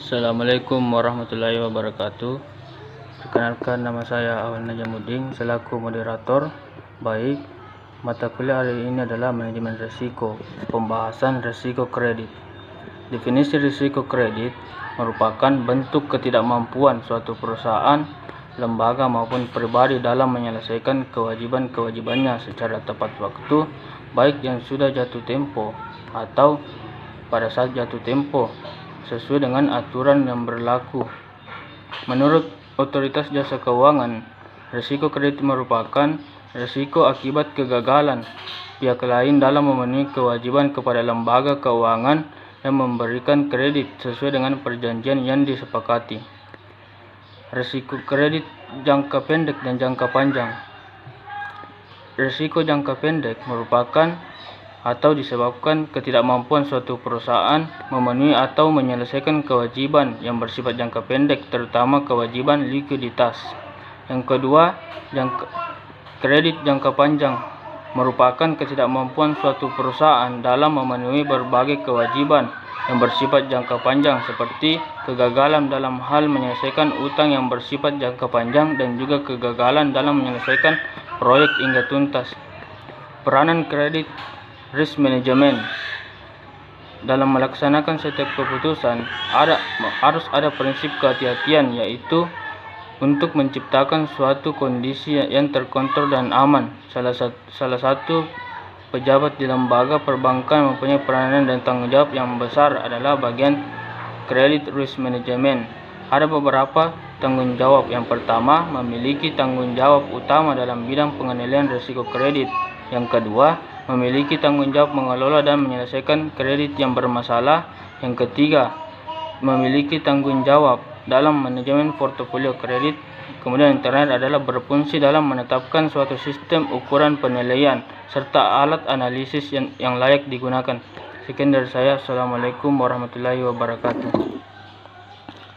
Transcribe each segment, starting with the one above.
Assalamualaikum warahmatullahi wabarakatuh. Perkenalkan, nama saya Awal Najamuddin selaku moderator. Baik, mata kuliah hari ini adalah manajemen risiko, pembahasan risiko kredit. Definisi risiko kredit merupakan bentuk ketidakmampuan suatu perusahaan, lembaga maupun pribadi dalam menyelesaikan kewajiban-kewajibannya secara tepat waktu, baik yang sudah jatuh tempo atau pada saat jatuh tempo, sesuai dengan aturan yang berlaku. Menurut Otoritas Jasa Keuangan, risiko kredit merupakan risiko akibat kegagalan pihak lain dalam memenuhi kewajiban kepada lembaga keuangan yang memberikan kredit sesuai dengan perjanjian yang disepakati. Risiko kredit jangka pendek dan jangka panjang. Risiko jangka pendek merupakan atau disebabkan ketidakmampuan suatu perusahaan memenuhi atau menyelesaikan kewajiban yang bersifat jangka pendek, terutama kewajiban likuiditas. Yang kedua, kredit jangka panjang merupakan ketidakmampuan suatu perusahaan dalam memenuhi berbagai kewajiban yang bersifat jangka panjang, seperti kegagalan dalam hal menyelesaikan utang yang bersifat jangka panjang dan juga kegagalan dalam menyelesaikan proyek hingga tuntas. Peranan kredit risk management dalam melaksanakan setiap keputusan harus ada prinsip kehati-hatian, yaitu untuk menciptakan suatu kondisi yang terkontrol dan aman. Salah satu pejabat di lembaga perbankan mempunyai peranan dan tanggung jawab yang besar adalah bagian credit risk management. Ada beberapa tanggung jawab. Yang pertama, memiliki tanggung jawab utama dalam bidang pengendalian risiko kredit. Yang kedua, memiliki tanggung jawab mengelola dan menyelesaikan kredit yang bermasalah. Yang ketiga, memiliki tanggung jawab dalam manajemen portofolio kredit. Kemudian yang terakhir adalah berfungsi dalam menetapkan suatu sistem ukuran penilaian serta alat analisis yang layak digunakan. Sekian dari saya. Assalamualaikum warahmatullahi wabarakatuh.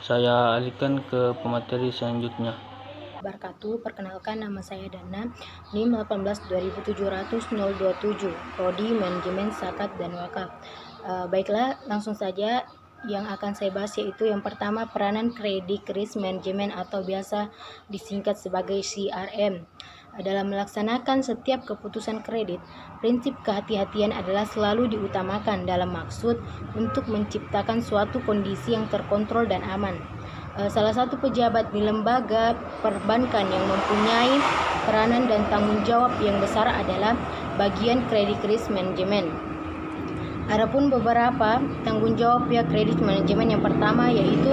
Saya alihkan ke pemateri selanjutnya. Perkenalkan, nama saya Dana, NIM 18.27027, Prodi Manajemen Zakat dan Wakaf. Baiklah, langsung saja yang akan saya bahas yaitu yang pertama, peranan Credit Risk Management atau biasa disingkat sebagai CRM. Dalam melaksanakan setiap keputusan kredit, prinsip kehati-hatian adalah selalu diutamakan dalam maksud untuk menciptakan suatu kondisi yang terkontrol dan aman. Salah satu pejabat di lembaga perbankan yang mempunyai peranan dan tanggung jawab yang besar adalah bagian Credit Risk Management. Adapun beberapa tanggung jawab pihak Credit Management, yang pertama yaitu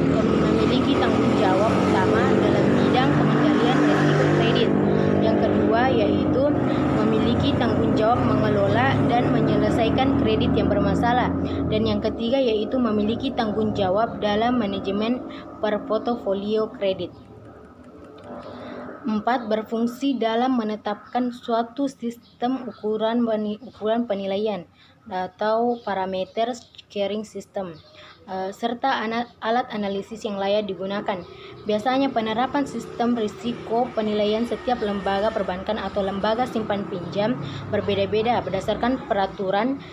memiliki tanggung jawab utama dalam bidang pengendalian risiko kredit. Yang kedua yaitu memiliki tanggung jawab mengelola dan menyelesaikan kredit yang bermasalah. Dan yang ketiga yaitu memiliki tanggung jawab dalam manajemen portofolio kredit. 4. Berfungsi dalam menetapkan suatu sistem ukuran penilaian atau parameter scoring system, serta alat analisis yang layak digunakan. Biasanya penerapan sistem risiko penilaian setiap lembaga perbankan atau lembaga simpan pinjam berbeda-beda berdasarkan peraturan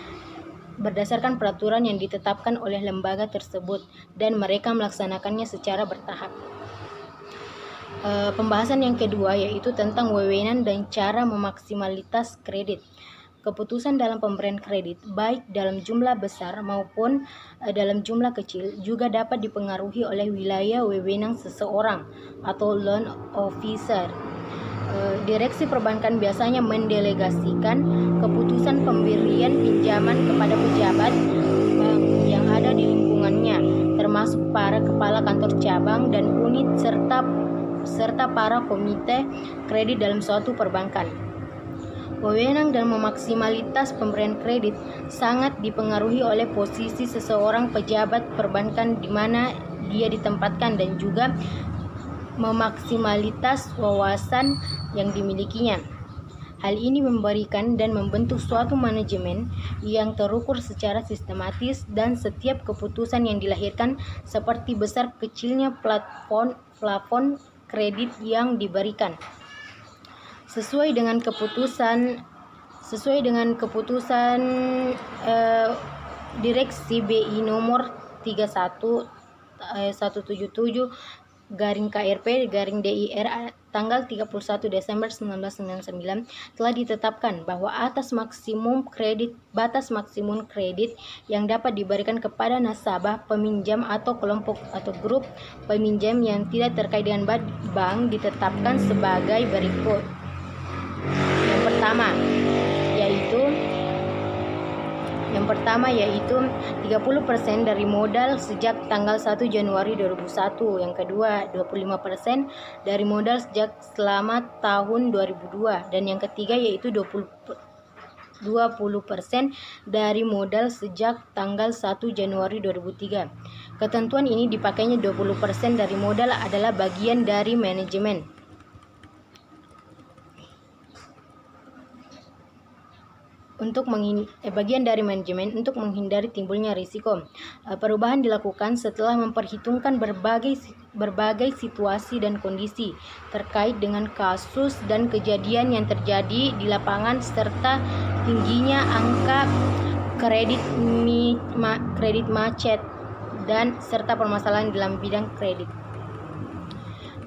yang ditetapkan oleh lembaga tersebut, dan mereka melaksanakannya secara bertahap. Pembahasan yang kedua yaitu tentang wewenang dan cara memaksimalitas kredit. Keputusan dalam pemberian kredit, baik dalam jumlah besar maupun dalam jumlah kecil, juga dapat dipengaruhi oleh wilayah wewenang seseorang atau loan officer. Direksi perbankan biasanya mendelegasikan keputusan pemberian pinjaman kepada pejabat yang ada di lingkungannya, termasuk para kepala kantor cabang dan unit serta para komite kredit dalam suatu perbankan. Wewenang dan memaksimalitas pemberian kredit sangat dipengaruhi oleh posisi seseorang pejabat perbankan di mana dia ditempatkan, dan juga memaksimalitas wawasan yang dimilikinya. Hal ini memberikan dan membentuk suatu manajemen yang terukur secara sistematis, dan setiap keputusan yang dilahirkan seperti besar kecilnya plafon kredit yang diberikan sesuai dengan keputusan Direksi BI nomor 31 177/KRP/DIR tanggal 31 Desember 1999 telah ditetapkan bahwa batas maksimum kredit yang dapat diberikan kepada nasabah, peminjam atau kelompok atau grup peminjam yang tidak terkait dengan bank ditetapkan sebagai berikut. Yang pertama yaitu 30% dari modal sejak tanggal 1 Januari 2001. Yang kedua, 25% dari modal sejak selama tahun 2002. Dan yang ketiga yaitu 20% dari modal sejak tanggal 1 Januari 2003. Ketentuan ini dipakainya 20% dari modal adalah bagian dari manajemen. Bagian dari manajemen untuk menghindari timbulnya risiko. Perubahan dilakukan setelah memperhitungkan berbagai situasi dan kondisi terkait dengan kasus dan kejadian yang terjadi di lapangan serta tingginya angka kredit macet dan serta permasalahan dalam bidang kredit.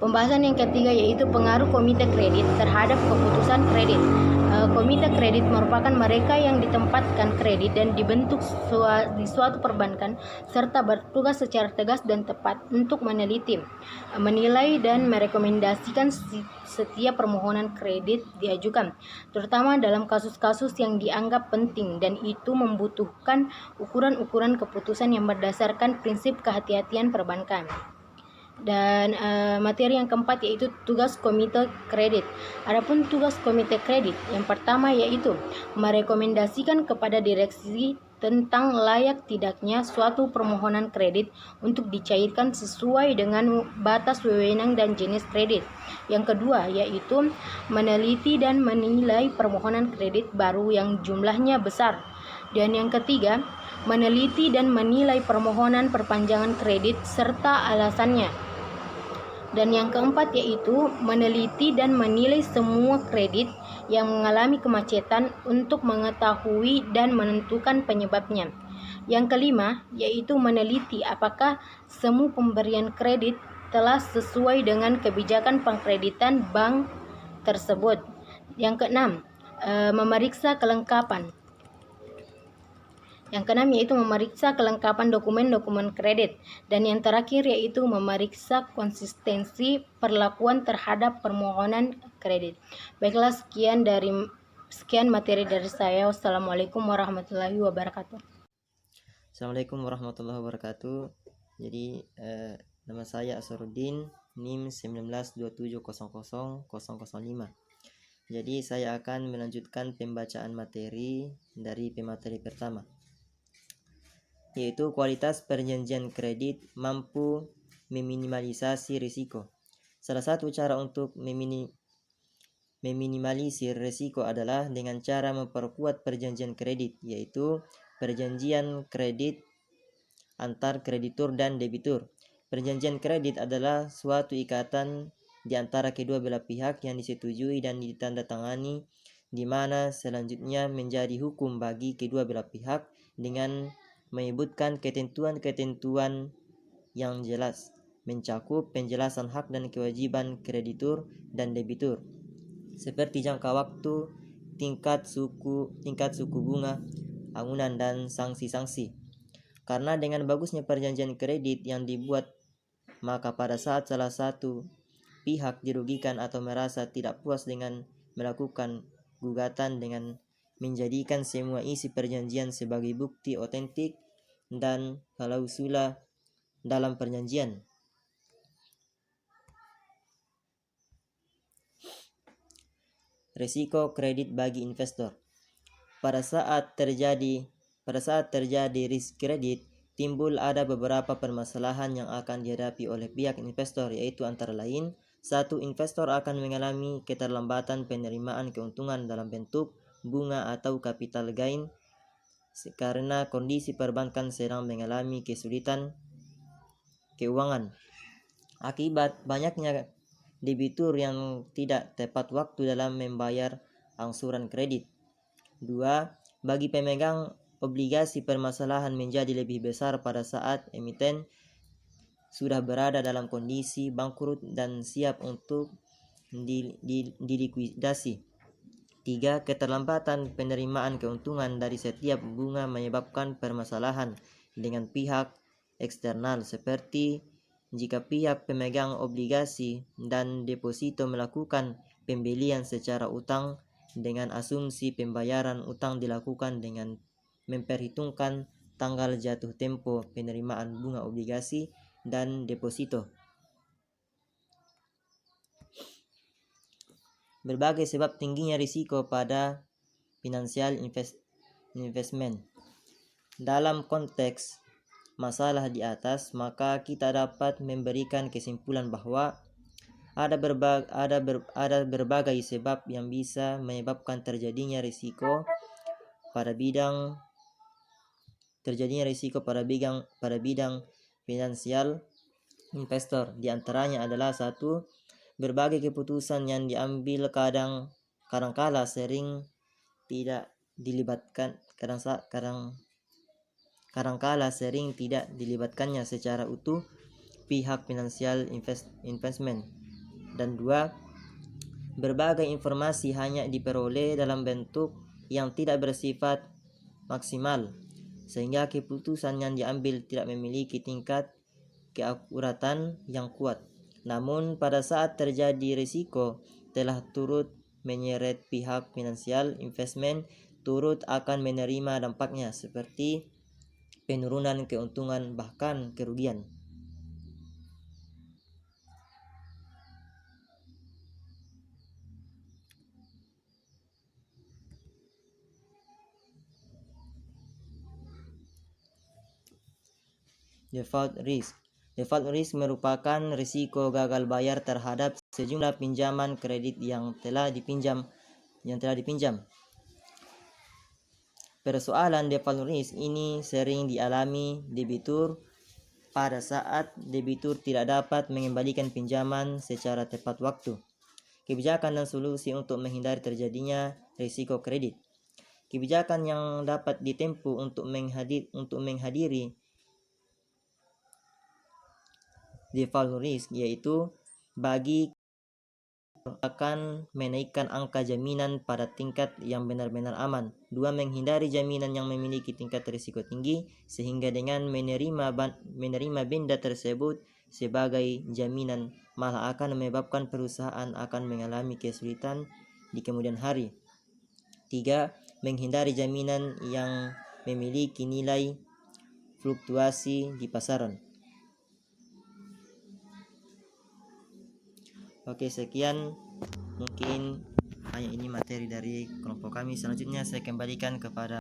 Pembahasan yang ketiga yaitu pengaruh komite kredit terhadap keputusan kredit. Komite kredit merupakan mereka yang ditempatkan kredit dan dibentuk di suatu perbankan serta bertugas secara tegas dan tepat untuk meneliti, menilai dan merekomendasikan setiap permohonan kredit diajukan, terutama dalam kasus-kasus yang dianggap penting dan itu membutuhkan ukuran-ukuran keputusan yang berdasarkan prinsip kehati-hatian perbankan. Dan materi yang keempat yaitu tugas komite kredit. Adapun tugas komite kredit yang pertama yaitu merekomendasikan kepada direksi tentang layak tidaknya suatu permohonan kredit untuk dicairkan sesuai dengan batas wewenang dan jenis kredit. Yang kedua yaitu meneliti dan menilai permohonan kredit baru yang jumlahnya besar. Dan yang ketiga, meneliti dan menilai permohonan perpanjangan kredit serta alasannya. Dan yang keempat yaitu meneliti dan menilai semua kredit yang mengalami kemacetan untuk mengetahui dan menentukan penyebabnya. Yang kelima yaitu meneliti apakah semua pemberian kredit telah sesuai dengan kebijakan pengkreditan bank tersebut. Yang keenam, memeriksa kelengkapan. Yang keenam yaitu memeriksa kelengkapan dokumen-dokumen kredit. Dan yang terakhir yaitu memeriksa konsistensi perlakuan terhadap permohonan kredit. Baiklah, sekian materi dari saya. Wassalamualaikum warahmatullahi wabarakatuh. Assalamualaikum warahmatullahi wabarakatuh. Jadi nama saya Asruddin, NIM 1927000005. Jadi saya akan melanjutkan pembacaan materi dari pemateri pertama, yaitu kualitas perjanjian kredit mampu meminimalisasi risiko. Salah satu cara untuk meminimalisir risiko adalah dengan cara memperkuat perjanjian kredit, yaitu perjanjian kredit antar kreditur dan debitur. Perjanjian kredit adalah suatu ikatan di antara kedua belah pihak yang disetujui dan ditandatangani, di mana selanjutnya menjadi hukum bagi kedua belah pihak dengan menyebutkan ketentuan-ketentuan yang jelas, mencakup penjelasan hak dan kewajiban kreditur dan debitur, seperti jangka waktu, tingkat suku bunga, anggunan, dan sanksi-sanksi. Karena dengan bagusnya perjanjian kredit yang dibuat, maka pada saat salah satu pihak dirugikan atau merasa tidak puas dengan melakukan gugatan dengan menjadikan semua isi perjanjian sebagai bukti otentik dan klausula dalam perjanjian. Risiko kredit bagi investor. Pada saat terjadi risk kredit, timbul ada beberapa permasalahan yang akan dihadapi oleh pihak investor, yaitu antara lain: 1. Investor akan mengalami keterlambatan penerimaan keuntungan dalam bentuk bunga atau capital gain karena kondisi perbankan sedang mengalami kesulitan keuangan akibat banyaknya debitur yang tidak tepat waktu dalam membayar angsuran kredit. 2. Bagi pemegang obligasi, permasalahan menjadi lebih besar pada saat emiten sudah berada dalam kondisi bangkrut dan siap untuk dilikuidasi. 3. Keterlambatan penerimaan keuntungan dari setiap bunga menyebabkan permasalahan dengan pihak eksternal, seperti jika pihak pemegang obligasi dan deposito melakukan pembelian secara utang dengan asumsi pembayaran utang dilakukan dengan memperhitungkan tanggal jatuh tempo penerimaan bunga obligasi dan deposito. Berbagai sebab tingginya risiko pada financial investment. Dalam konteks masalah di atas, maka kita dapat memberikan kesimpulan bahwa ada berbagai sebab yang bisa menyebabkan terjadinya risiko pada bidang finansial investor. Di antaranya adalah 1. Berbagai keputusan yang diambil kadangkala sering tidak dilibatkannya secara utuh pihak financial investment. Dan 2. Berbagai informasi hanya diperoleh dalam bentuk yang tidak bersifat maksimal, sehingga keputusan yang diambil tidak memiliki tingkat keakuratan yang kuat. Namun pada saat terjadi risiko telah turut menyeret pihak financial investment turut akan menerima dampaknya, seperti penurunan keuntungan bahkan kerugian. Default risk merupakan risiko gagal bayar terhadap sejumlah pinjaman kredit yang telah dipinjam. Persoalan default risk ini sering dialami debitur pada saat debitur tidak dapat mengembalikan pinjaman secara tepat waktu. Kebijakan dan solusi untuk menghindari terjadinya risiko kredit. Kebijakan yang dapat ditempuh untuk menghadiri default risk yaitu bagi akan menaikkan angka jaminan pada tingkat yang benar-benar aman. 2. Menghindari jaminan yang memiliki tingkat risiko tinggi, sehingga dengan menerima benda tersebut sebagai jaminan malah akan menyebabkan perusahaan akan mengalami kesulitan di kemudian hari. 3. Menghindari jaminan yang memiliki nilai fluktuasi di pasaran. Oke, sekian mungkin hanya ini materi dari kelompok kami. Selanjutnya saya kembalikan kepada